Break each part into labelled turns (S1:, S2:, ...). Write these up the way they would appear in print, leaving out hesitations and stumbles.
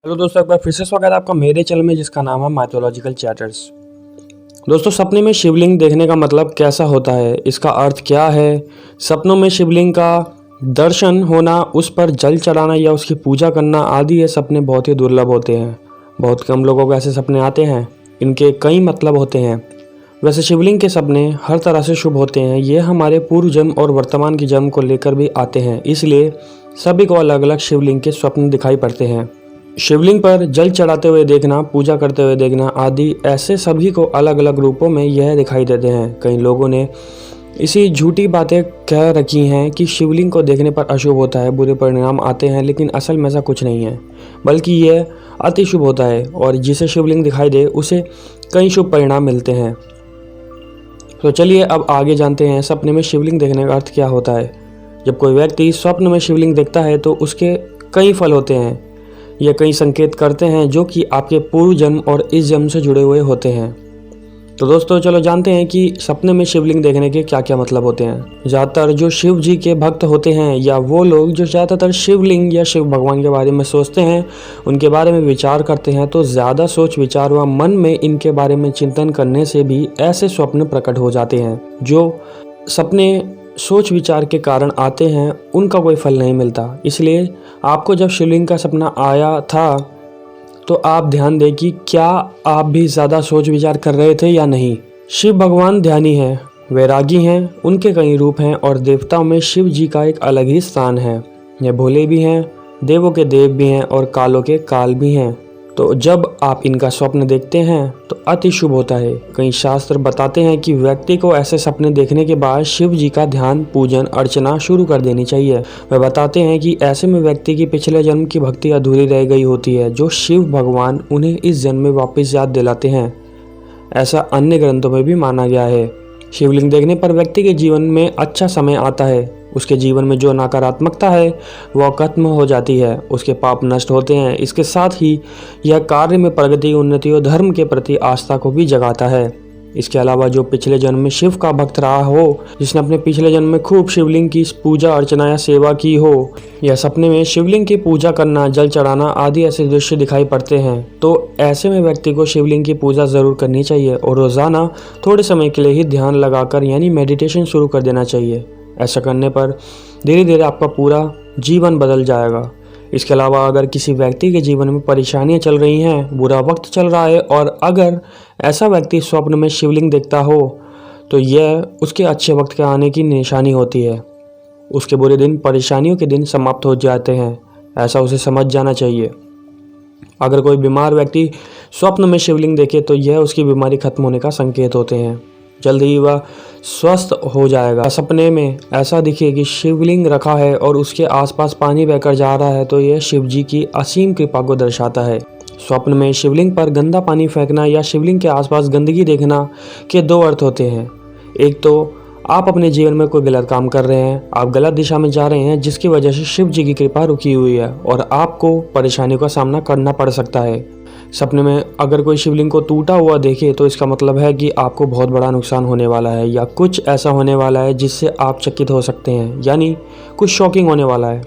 S1: Hello दोस्तों, एक बार फिर से स्वागत है आपका मेरे चैनल में जिसका नाम है माइथोलॉजिकल चैटर्स। दोस्तों, सपने में शिवलिंग देखने का मतलब कैसा होता है, इसका अर्थ क्या है। सपनों में शिवलिंग का दर्शन होना, उस पर जल चढ़ाना या उसकी पूजा करना आदि ये सपने बहुत ही दुर्लभ होते हैं। बहुत कम लोगों को ऐसे सपने आते हैं। इनके कई मतलब होते हैं। वैसे शिवलिंग के सपने हर तरह से शुभ होते हैं। ये हमारे पूर्व जन्म और वर्तमान के जन्म को लेकर भी आते हैं, इसलिए सभी को अलग अलग शिवलिंग के स्वप्न दिखाई पड़ते हैं। शिवलिंग पर जल चढ़ाते हुए देखना, पूजा करते हुए देखना आदि ऐसे सभी को अलग अलग रूपों में यह दिखाई देते हैं। कई लोगों ने इसी झूठी बातें कह रखी हैं कि शिवलिंग को देखने पर अशुभ होता है, बुरे परिणाम आते हैं, लेकिन असल में ऐसा कुछ नहीं है, बल्कि यह अति शुभ होता है और जिसे शिवलिंग दिखाई दे उसे कई शुभ परिणाम मिलते हैं। तो चलिए अब आगे जानते हैं सपने में शिवलिंग देखने का अर्थ क्या होता है। जब कोई व्यक्ति स्वप्न में शिवलिंग देखता है तो उसके कई फल होते हैं। ये कई संकेत करते हैं जो कि आपके पूर्व जन्म और इस जन्म से जुड़े हुए होते हैं। तो दोस्तों चलो जानते हैं कि सपने में शिवलिंग देखने के क्या क्या मतलब होते हैं। ज़्यादातर जो शिव जी के भक्त होते हैं या वो लोग जो ज़्यादातर शिवलिंग या शिव भगवान के बारे में सोचते हैं, उनके बारे में विचार करते हैं, तो ज़्यादा सोच विचार व मन में इनके बारे में चिंतन करने से भी ऐसे स्वप्न प्रकट हो जाते हैं। जो सपने सोच विचार के कारण आते हैं उनका कोई फल नहीं मिलता। इसलिए आपको जब शिवलिंग का सपना आया था तो आप ध्यान दें कि क्या आप भी ज़्यादा सोच विचार कर रहे थे या नहीं। शिव भगवान ध्यानी हैं, वैरागी हैं, उनके कई रूप हैं और देवताओं में शिव जी का एक अलग ही स्थान है। ये भोले भी हैं, देवों के देव भी हैं और कालों के काल भी हैं। तो जब आप इनका स्वप्न देखते हैं तो अति शुभ होता है। कई शास्त्र बताते हैं कि व्यक्ति को ऐसे सपने देखने के बाद शिव जी का ध्यान, पूजन, अर्चना शुरू कर देनी चाहिए। वे बताते हैं कि ऐसे में व्यक्ति की पिछले जन्म की भक्ति अधूरी रह गई होती है, जो शिव भगवान उन्हें इस जन्म में वापस याद दिलाते हैं। ऐसा अन्य ग्रंथों में भी माना गया है। शिवलिंग देखने पर व्यक्ति के जीवन में अच्छा समय आता है। उसके जीवन में जो नकारात्मकता है वह खत्म हो जाती है, उसके पाप नष्ट होते हैं। इसके साथ ही यह कार्य में प्रगति, उन्नति और धर्म के प्रति आस्था को भी जगाता है। इसके अलावा जो पिछले जन्म में शिव का भक्त रहा हो, जिसने अपने पिछले जन्म में खूब शिवलिंग की पूजा अर्चना या सेवा की हो, या सपने में शिवलिंग की पूजा करना, जल चढ़ाना आदि ऐसे दृश्य दिखाई पड़ते हैं, तो ऐसे में व्यक्ति को शिवलिंग की पूजा जरूर करनी चाहिए और रोजाना थोड़े समय के लिए ही ध्यान लगाकर यानी मेडिटेशन शुरू कर देना चाहिए। ऐसा करने पर धीरे धीरे आपका पूरा जीवन बदल जाएगा। इसके अलावा अगर किसी व्यक्ति के जीवन में परेशानियां चल रही हैं, बुरा वक्त चल रहा है और अगर ऐसा व्यक्ति स्वप्न में शिवलिंग देखता हो तो यह उसके अच्छे वक्त के आने की निशानी होती है। उसके बुरे दिन, परेशानियों के दिन समाप्त हो जाते हैं, ऐसा उसे समझ जाना चाहिए। अगर कोई बीमार व्यक्ति स्वप्न में शिवलिंग देखे तो यह उसकी बीमारी खत्म होने का संकेत होते हैं। जल्द ही वह स्वस्थ हो जाएगा। सपने में ऐसा दिखे कि शिवलिंग रखा है और उसके आसपास पानी बहकर जा रहा है तो यह शिव जी की असीम कृपा को दर्शाता है। स्वप्न में शिवलिंग पर गंदा पानी फेंकना या शिवलिंग के आसपास गंदगी देखना के दो अर्थ होते हैं। एक तो आप अपने जीवन में कोई गलत काम कर रहे हैं, आप गलत दिशा में जा रहे हैं, जिसकी वजह से शिव जी की कृपा रुकी हुई है और आपको परेशानियों का सामना करना पड़ सकता है। सपने में अगर कोई शिवलिंग को टूटा हुआ देखे तो इसका मतलब है कि आपको बहुत बड़ा नुकसान होने वाला है या कुछ ऐसा होने वाला है जिससे आप चकित हो सकते हैं, यानी कुछ शॉकिंग होने वाला है।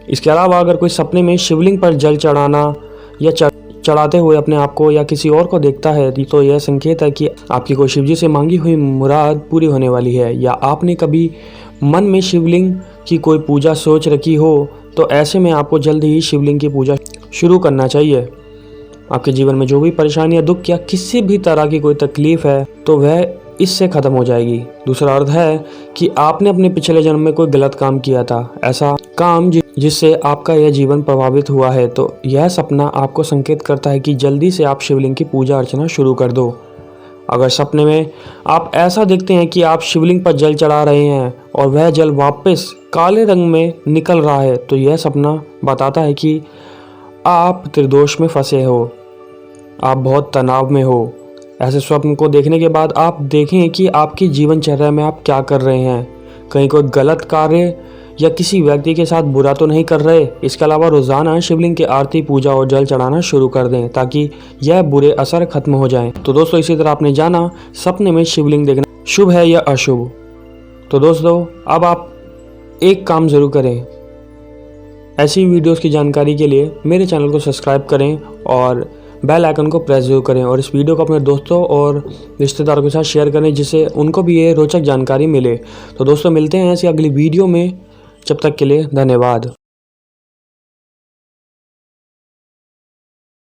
S1: इसके अलावा अगर कोई सपने में शिवलिंग पर जल चढ़ाना या चढ़ाते हुए अपने आप को या किसी और को देखता है तो यह संकेत है कि आपकी कोई शिव जी से मांगी हुई मुराद पूरी होने वाली है। या आपने कभी मन में शिवलिंग की कोई पूजा सोच रखी हो तो ऐसे में आपको जल्द ही शिवलिंग की पूजा शुरू करना चाहिए। आपके जीवन में जो भी परेशानी या दुख या किसी भी तरह की कोई तकलीफ है तो वह इससे खत्म हो जाएगी। दूसरा अर्थ है कि आपने अपने पिछले जन्म में कोई गलत काम किया था, ऐसा काम जिससे आपका यह जीवन प्रभावित हुआ है, तो यह सपना आपको संकेत करता है कि जल्दी से आप शिवलिंग की पूजा अर्चना शुरू कर दो। अगर सपने में आप ऐसा देखते हैं कि आप शिवलिंग पर जल चढ़ा रहे हैं और वह जल वापस काले रंग में निकल रहा है तो यह सपना बताता है कि आप त्रिदोष में फंसे हो, आप बहुत तनाव में हो। ऐसे स्वप्न को देखने के बाद आप देखें कि आपकी जीवनचर्या में आप क्या कर रहे हैं, कहीं कोई गलत कार्य या किसी व्यक्ति के साथ बुरा तो नहीं कर रहे। इसके अलावा रोजाना शिवलिंग की आरती, पूजा और जल चढ़ाना शुरू कर दें ताकि यह बुरे असर खत्म हो जाएं। तो दोस्तों इसी तरह आपने जाना सपने में शिवलिंग देखना शुभ है या अशुभ। तो दोस्तों अब आप एक काम जरूर करें, ऐसी वीडियोस की जानकारी के लिए मेरे चैनल को सब्सक्राइब करें और बेल आइकन को प्रेस जरूर करें और इस वीडियो को अपने दोस्तों और रिश्तेदारों के साथ शेयर करें जिससे उनको भी ये रोचक जानकारी मिले। तो दोस्तों मिलते हैं ऐसी अगली वीडियो में, जब तक के लिए धन्यवाद।